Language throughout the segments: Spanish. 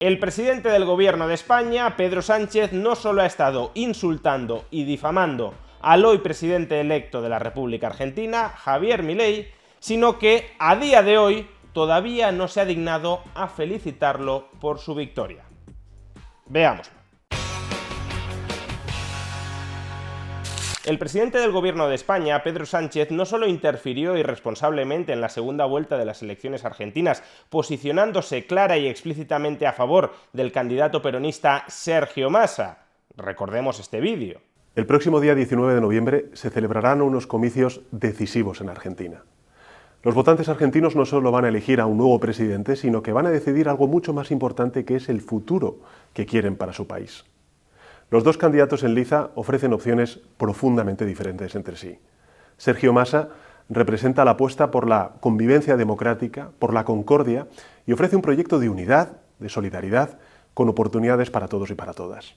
El presidente del Gobierno de España, Pedro Sánchez, no solo ha estado insultando y difamando al hoy presidente electo de la República Argentina, Javier Milei, sino que a día de hoy todavía no se ha dignado a felicitarlo por su victoria. Veámoslo. El presidente del Gobierno de España, Pedro Sánchez, no solo interfirió irresponsablemente en la segunda vuelta de las elecciones argentinas, posicionándose clara y explícitamente a favor del candidato peronista Sergio Massa. Recordemos este vídeo. El próximo día 19 de noviembre se celebrarán unos comicios decisivos en Argentina. Los votantes argentinos no solo van a elegir a un nuevo presidente, sino que van a decidir algo mucho más importante, que es el futuro que quieren para su país. Los dos candidatos en liza ofrecen opciones profundamente diferentes entre sí. Sergio Massa representa la apuesta por la convivencia democrática, por la concordia, y ofrece un proyecto de unidad, de solidaridad, con oportunidades para todos y para todas.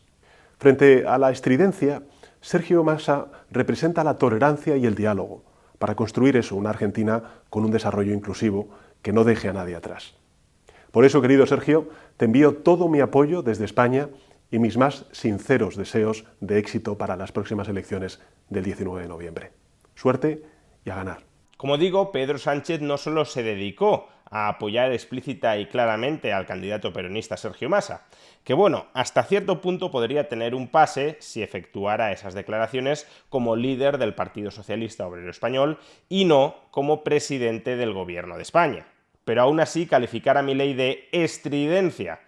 Frente a la estridencia, Sergio Massa representa la tolerancia y el diálogo, para construir eso, una Argentina con un desarrollo inclusivo que no deje a nadie atrás. Por eso, querido Sergio, te envío todo mi apoyo desde España y mis más sinceros deseos de éxito para las próximas elecciones del 19 de noviembre. Suerte y a ganar. Como digo, Pedro Sánchez no solo se dedicó a apoyar explícita y claramente al candidato peronista Sergio Massa, que bueno, hasta cierto punto podría tener un pase si efectuara esas declaraciones como líder del Partido Socialista Obrero Español y no como presidente del Gobierno de España. Pero aún así calificar a Milei de estridencia,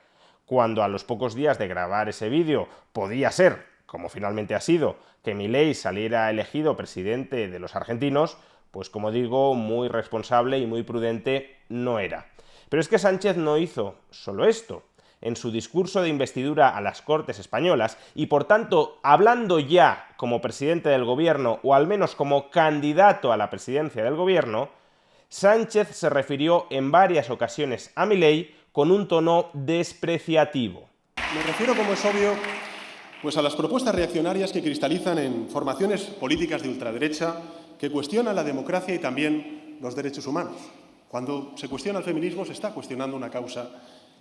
cuando a los pocos días de grabar ese vídeo podía ser, como finalmente ha sido, que Milei saliera elegido presidente de los argentinos, pues como digo, muy responsable y muy prudente no era. Pero es que Sánchez no hizo solo esto. En su discurso de investidura a las Cortes españolas, y por tanto hablando ya como presidente del gobierno, o al menos como candidato a la presidencia del gobierno, Sánchez se refirió en varias ocasiones a Milei con un tono despreciativo. Me refiero, como es obvio, pues a las propuestas reaccionarias que cristalizan en formaciones políticas de ultraderecha que cuestionan la democracia y también los derechos humanos. Cuando se cuestiona el feminismo, se está cuestionando una causa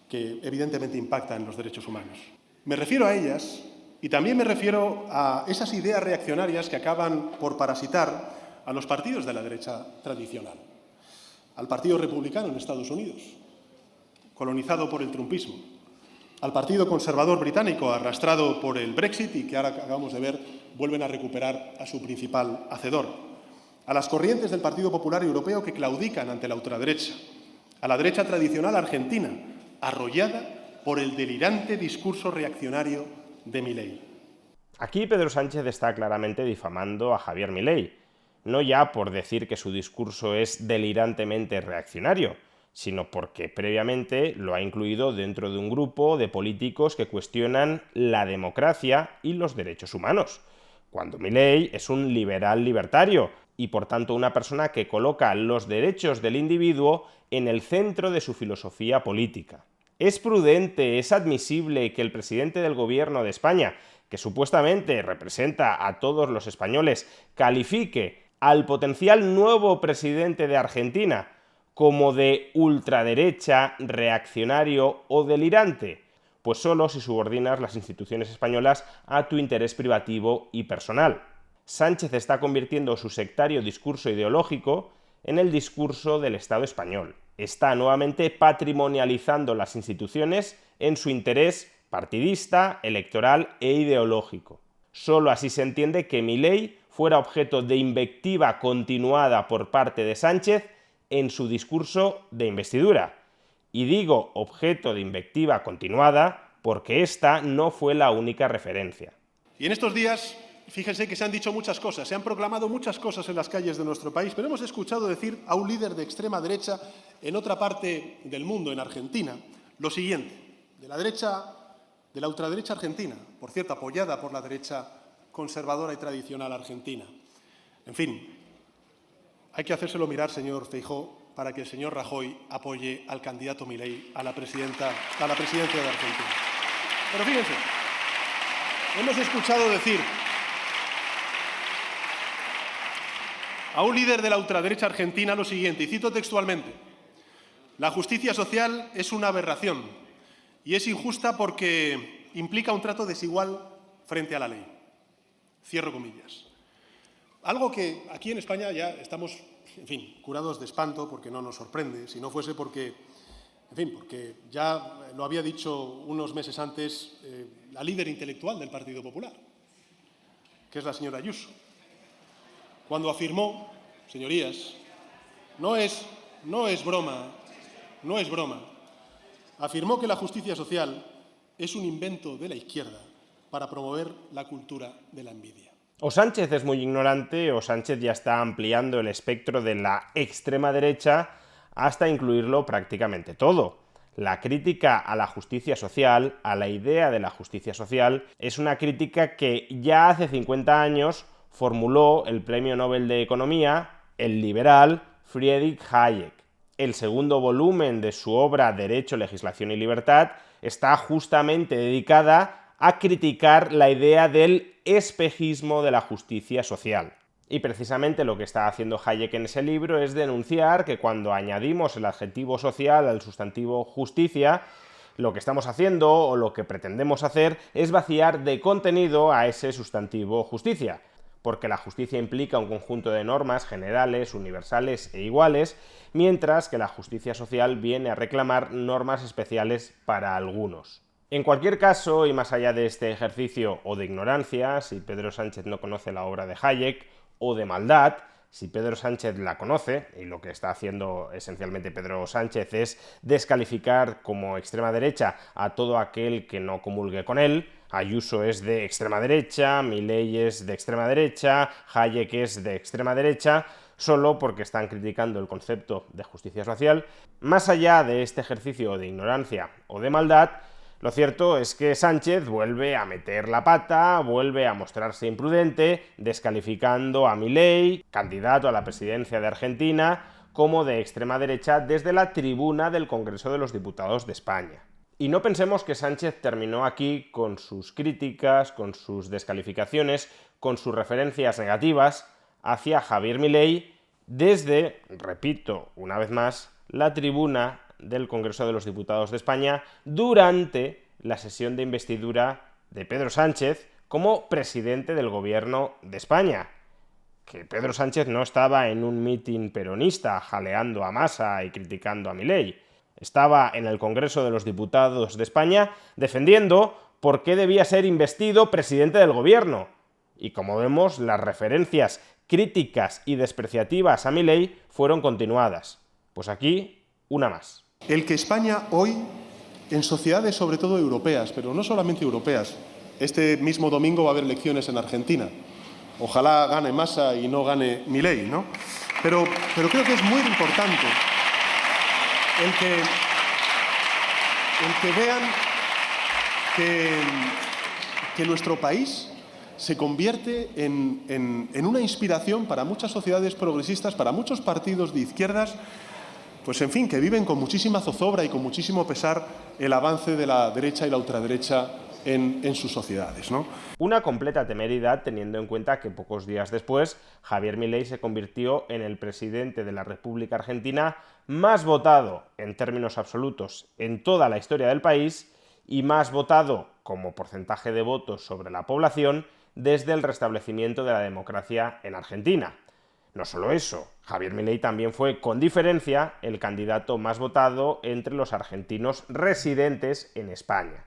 que evidentemente impacta en los derechos humanos. Me refiero a ellas y también me refiero a esas ideas reaccionarias que acaban por parasitar a los partidos de la derecha tradicional. Al Partido Republicano en Estados Unidos, colonizado por el trumpismo, al Partido Conservador británico arrastrado por el Brexit y que ahora acabamos de ver vuelven a recuperar a su principal hacedor, a las corrientes del Partido Popular Europeo que claudican ante la ultraderecha, a la derecha tradicional argentina, arrollada por el delirante discurso reaccionario de Milei. Aquí Pedro Sánchez está claramente difamando a Javier Milei, no ya por decir que su discurso es delirantemente reaccionario, sino porque previamente lo ha incluido dentro de un grupo de políticos que cuestionan la democracia y los derechos humanos, cuando Milei es un liberal libertario y por tanto una persona que coloca los derechos del individuo en el centro de su filosofía política. ¿Es prudente, es admisible que el presidente del Gobierno de España, que supuestamente representa a todos los españoles, califique al potencial nuevo presidente de Argentina como de ultraderecha, reaccionario o delirante? Pues solo si subordinas las instituciones españolas a tu interés privativo y personal. Sánchez está convirtiendo su sectario discurso ideológico en el discurso del Estado español. Está nuevamente patrimonializando las instituciones en su interés partidista, electoral e ideológico. Solo así se entiende que Milei fuera objeto de invectiva continuada por parte de Sánchez en su discurso de investidura. Y digo objeto de invectiva continuada porque esta no fue la única referencia. Y en estos días, fíjense que se han dicho muchas cosas, se han proclamado muchas cosas en las calles de nuestro país, pero hemos escuchado decir a un líder de extrema derecha en otra parte del mundo, en Argentina, lo siguiente: de la ultraderecha argentina, por cierto, apoyada por la derecha conservadora y tradicional argentina. En fin, hay que hacérselo mirar, señor Feijóo, para que el señor Rajoy apoye al candidato Milei a la presidencia de Argentina. Pero fíjense, hemos escuchado decir a un líder de la ultraderecha argentina lo siguiente, y cito textualmente: la justicia social es una aberración Y es injusta porque implica un trato desigual frente a la ley. Cierro comillas. Algo que aquí en España ya estamos, en fin, curados de espanto, porque no nos sorprende, si no fuese porque, en fin, porque ya lo había dicho unos meses antes la líder intelectual del Partido Popular, que es la señora Ayuso, cuando afirmó, señorías, no es broma, afirmó que la justicia social es un invento de la izquierda para promover la cultura de la envidia. O Sánchez es muy ignorante o Sánchez ya está ampliando el espectro de la extrema derecha hasta incluirlo prácticamente todo. La crítica a la justicia social, a la idea de la justicia social, es una crítica que ya hace 50 años formuló el premio Nobel de Economía, el liberal Friedrich Hayek. El segundo volumen de su obra Derecho, Legislación y Libertad está justamente dedicada a criticar la idea del espejismo de la justicia social. Y precisamente lo que está haciendo Hayek en ese libro es denunciar que cuando añadimos el adjetivo social al sustantivo justicia, lo que estamos haciendo o lo que pretendemos hacer es vaciar de contenido a ese sustantivo justicia, porque la justicia implica un conjunto de normas generales, universales e iguales, mientras que la justicia social viene a reclamar normas especiales para algunos. En cualquier caso, y más allá de este ejercicio o de ignorancia, si Pedro Sánchez no conoce la obra de Hayek, o de maldad, si Pedro Sánchez la conoce, y lo que está haciendo esencialmente Pedro Sánchez es descalificar como extrema derecha a todo aquel que no comulgue con él. Ayuso es de extrema derecha, Milei es de extrema derecha, Hayek es de extrema derecha, solo porque están criticando el concepto de justicia social. Más allá de este ejercicio de ignorancia o de maldad, lo cierto es que Sánchez vuelve a meter la pata, vuelve a mostrarse imprudente, descalificando a Milei, candidato a la presidencia de Argentina, como de extrema derecha desde la tribuna del Congreso de los Diputados de España. Y no pensemos que Sánchez terminó aquí con sus críticas, con sus descalificaciones, con sus referencias negativas hacia Javier Milei desde, repito una vez más, la tribuna del Congreso de los Diputados de España durante la sesión de investidura de Pedro Sánchez como presidente del Gobierno de España. Que Pedro Sánchez no estaba en un mitin peronista jaleando a Massa y criticando a Milei. Estaba en el Congreso de los Diputados de España defendiendo por qué debía ser investido presidente del Gobierno. Y como vemos, las referencias críticas y despreciativas a Milei fueron continuadas. Pues aquí, una más. El que España hoy, en sociedades sobre todo europeas, pero no solamente europeas, este mismo domingo va a haber elecciones en Argentina. Ojalá gane Massa y no gane Milei, ¿no? Pero creo que es muy importante el que vean que nuestro país se convierte en una inspiración para muchas sociedades progresistas, para muchos partidos de izquierdas, pues en fin, que viven con muchísima zozobra y con muchísimo pesar el avance de la derecha y la ultraderecha en sus sociedades, ¿no? Una completa temeridad teniendo en cuenta que pocos días después Javier Milei se convirtió en el presidente de la República Argentina más votado en términos absolutos en toda la historia del país y más votado como porcentaje de votos sobre la población desde el restablecimiento de la democracia en Argentina. No solo eso, Javier Milei también fue, con diferencia, el candidato más votado entre los argentinos residentes en España.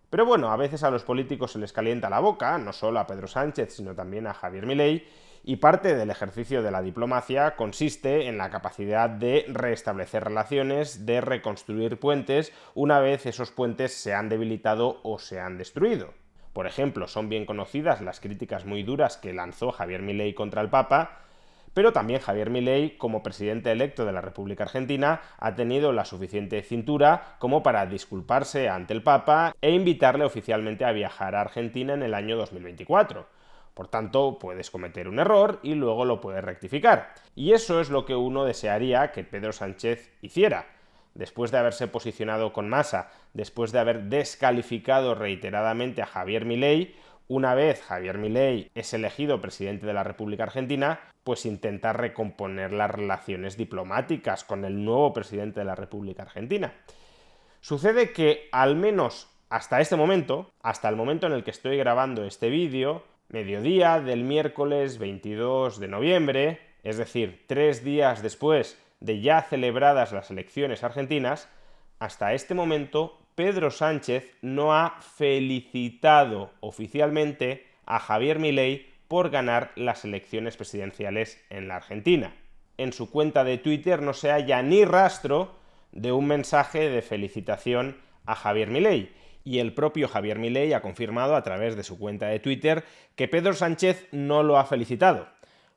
Pero bueno, a veces a los políticos se les calienta la boca, no solo a Pedro Sánchez, sino también a Javier Milei, y parte del ejercicio de la diplomacia consiste en la capacidad de restablecer relaciones, de reconstruir puentes, una vez esos puentes se han debilitado o se han destruido. Por ejemplo, son bien conocidas las críticas muy duras que lanzó Javier Milei contra el Papa, pero también Javier Milei, como presidente electo de la República Argentina, ha tenido la suficiente cintura como para disculparse ante el Papa e invitarle oficialmente a viajar a Argentina en el año 2024. Por tanto, puedes cometer un error y luego lo puedes rectificar. Y eso es lo que uno desearía que Pedro Sánchez hiciera. Después de haberse posicionado con Massa, después de haber descalificado reiteradamente a Javier Milei, una vez Javier Milei es elegido presidente de la República Argentina, pues intenta recomponer las relaciones diplomáticas con el nuevo presidente de la República Argentina. Sucede que al menos hasta este momento, hasta el momento en el que estoy grabando este vídeo, mediodía del miércoles 22 de noviembre, es decir, 3 días después de ya celebradas las elecciones argentinas, hasta este momento Pedro Sánchez no ha felicitado oficialmente a Javier Milei por ganar las elecciones presidenciales en la Argentina. En su cuenta de Twitter no se halla ni rastro de un mensaje de felicitación a Javier Milei. Y el propio Javier Milei ha confirmado a través de su cuenta de Twitter que Pedro Sánchez no lo ha felicitado.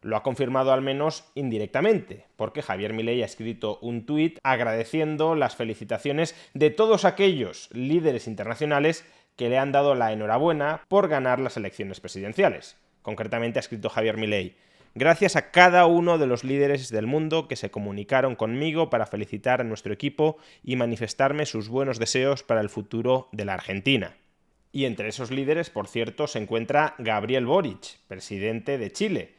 Lo ha confirmado al menos indirectamente, porque Javier Milei ha escrito un tuit agradeciendo las felicitaciones de todos aquellos líderes internacionales que le han dado la enhorabuena por ganar las elecciones presidenciales. Concretamente ha escrito Javier Milei: gracias a cada uno de los líderes del mundo que se comunicaron conmigo para felicitar a nuestro equipo y manifestarme sus buenos deseos para el futuro de la Argentina. Y entre esos líderes, por cierto, se encuentra Gabriel Boric, presidente de Chile,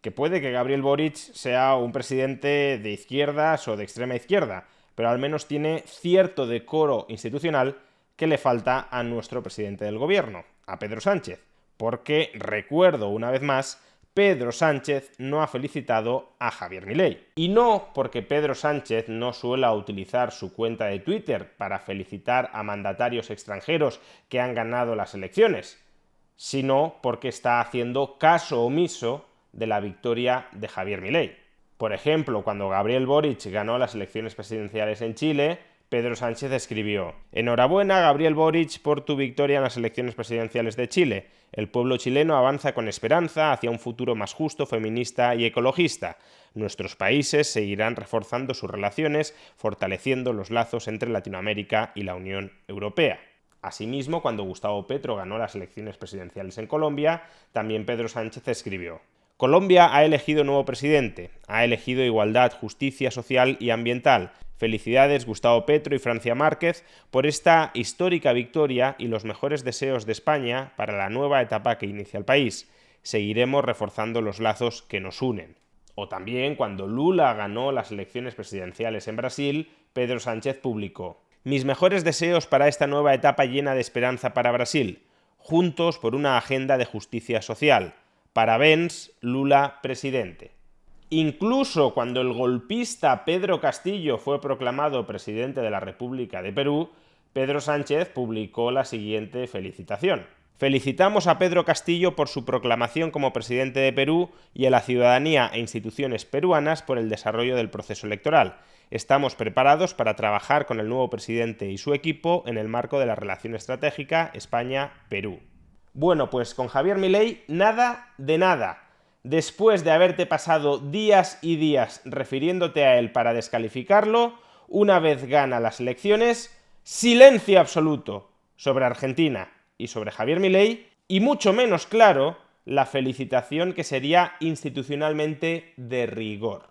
que puede que Gabriel Boric sea un presidente de izquierdas o de extrema izquierda, pero al menos tiene cierto decoro institucional que le falta a nuestro presidente del gobierno, a Pedro Sánchez, porque, recuerdo una vez más, Pedro Sánchez no ha felicitado a Javier Milei. Y no porque Pedro Sánchez no suela utilizar su cuenta de Twitter para felicitar a mandatarios extranjeros que han ganado las elecciones, sino porque está haciendo caso omiso de la victoria de Javier Milei. Por ejemplo, cuando Gabriel Boric ganó las elecciones presidenciales en Chile, Pedro Sánchez escribió: enhorabuena, Gabriel Boric, por tu victoria en las elecciones presidenciales de Chile. El pueblo chileno avanza con esperanza hacia un futuro más justo, feminista y ecologista. Nuestros países seguirán reforzando sus relaciones, fortaleciendo los lazos entre Latinoamérica y la Unión Europea. Asimismo, cuando Gustavo Petro ganó las elecciones presidenciales en Colombia, también Pedro Sánchez escribió: Colombia ha elegido nuevo presidente, ha elegido igualdad, justicia social y ambiental. Felicidades Gustavo Petro y Francia Márquez por esta histórica victoria y los mejores deseos de España para la nueva etapa que inicia el país. Seguiremos reforzando los lazos que nos unen. O también cuando Lula ganó las elecciones presidenciales en Brasil, Pedro Sánchez publicó: mis mejores deseos para esta nueva etapa llena de esperanza para Brasil. Juntos por una agenda de justicia social. Parabéns, Lula presidente. Incluso cuando el golpista Pedro Castillo fue proclamado presidente de la República de Perú, Pedro Sánchez publicó la siguiente felicitación: felicitamos a Pedro Castillo por su proclamación como presidente de Perú y a la ciudadanía e instituciones peruanas por el desarrollo del proceso electoral. Estamos preparados para trabajar con el nuevo presidente y su equipo en el marco de la relación estratégica España-Perú. Bueno, pues con Javier Milei nada de nada. Después de haberte pasado días y días refiriéndote a él para descalificarlo, una vez gana las elecciones, silencio absoluto sobre Argentina y sobre Javier Milei, y mucho menos claro la felicitación que sería institucionalmente de rigor.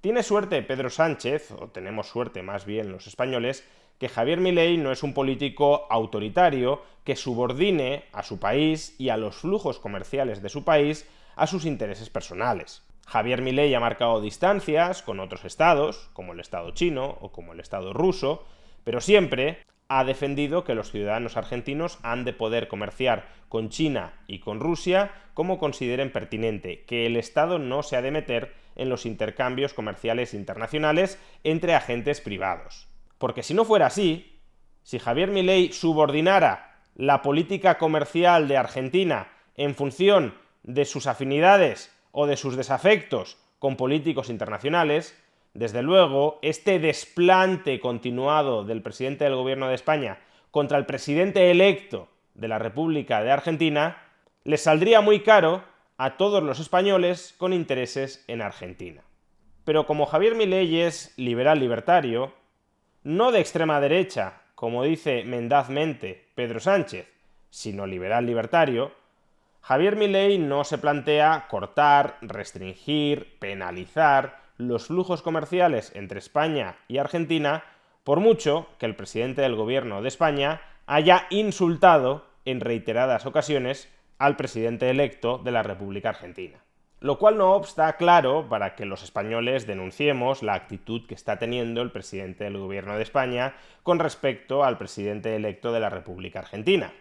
Tiene suerte Pedro Sánchez, o tenemos suerte más bien los españoles, que Javier Milei no es un político autoritario que subordine a su país y a los flujos comerciales de su país a sus intereses personales. Javier Milei ha marcado distancias con otros estados, como el Estado chino o como el Estado ruso, pero siempre ha defendido que los ciudadanos argentinos han de poder comerciar con China y con Rusia como consideren pertinente, que el Estado no se ha de meter en los intercambios comerciales internacionales entre agentes privados. Porque si no fuera así, si Javier Milei subordinara la política comercial de Argentina en función de sus afinidades o de sus desafectos con políticos internacionales, desde luego, este desplante continuado del presidente del gobierno de España contra el presidente electo de la República de Argentina les saldría muy caro a todos los españoles con intereses en Argentina. Pero como Javier Milei es liberal libertario, no de extrema derecha, como dice mendazmente Pedro Sánchez, sino liberal libertario, Javier Milei no se plantea cortar, restringir, penalizar los flujos comerciales entre España y Argentina, por mucho que el presidente del gobierno de España haya insultado en reiteradas ocasiones al presidente electo de la República Argentina. Lo cual no obsta claro para que los españoles denunciemos la actitud que está teniendo el presidente del Gobierno de España con respecto al presidente electo de la República Argentina.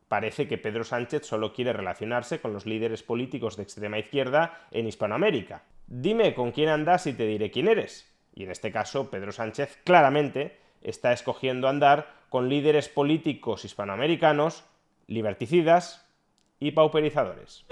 Parece que Pedro Sánchez solo quiere relacionarse con los líderes políticos de extrema izquierda en Hispanoamérica. Dime con quién andas y te diré quién eres. Y en este caso, Pedro Sánchez claramente está escogiendo andar con líderes políticos hispanoamericanos liberticidas y pauperizadores.